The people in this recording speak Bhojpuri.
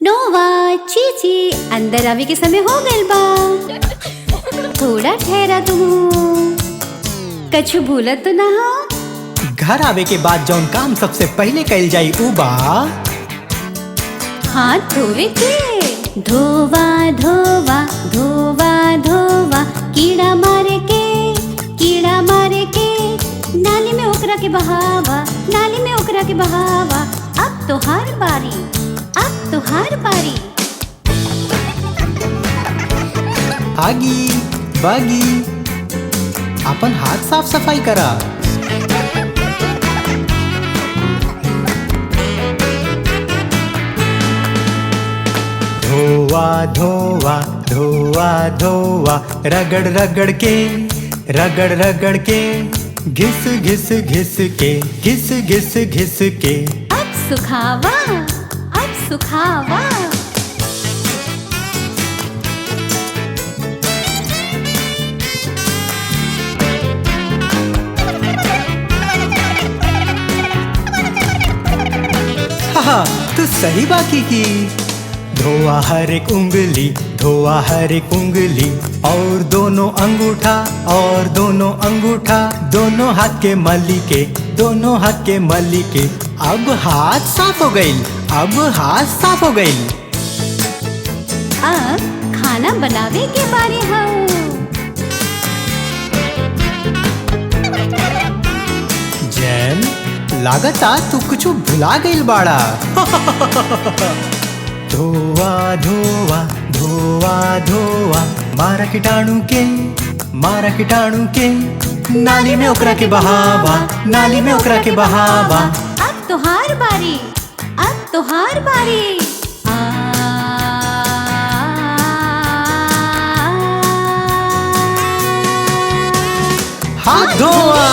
नोवा चीची अंदर आवे के समय हो गइल बा। थोड़ा ठहरा तू, कछु भूलत तो ना हो। घर आवे के बाद जौन काम सबसे पहले कइल जाई उ बा हाथ धोवे के। धोवा धोवा धोवा धोवा, कीड़ा मारे के, कीड़ा मारे के। नाली में ओकरा के बहावा, नाली में ओकरा के बहावा। अब तोहार बारी, अब तोहार बारी। आगी बागी अपन हाथ साफ सफाई करा। धोवा धोवा धोवा धोवा, रगड़ रगड़ के, रगड़ रगड़ के। घिस घिस घिस के, घिस घिस घिस के। अब सुखावा, अब सुखावा। हाँ तू सही बाकी की। धोआ हर एक उंगली, धोआ हर एक उंगली। और दोनों अंगूठा, और दोनों अंगूठा। दोनों हाथ के मली के, दोनों हाथ के मली के। अब हाथ साफ हो गई, अब हाथ साफ हो गई। अब खाना बनावे के बारे हो। जैन लागता तू कुछ भुला गई बाड़ा। धोवा धोवा धोवा धोवा, मारा कीटाणु के, मारा कीटाणु के। नाली में ओकरा के बहावा, नाली में ओकरा के बहावा। अब तोहार बारी, अब तोहार बारी। हाथ धोआ।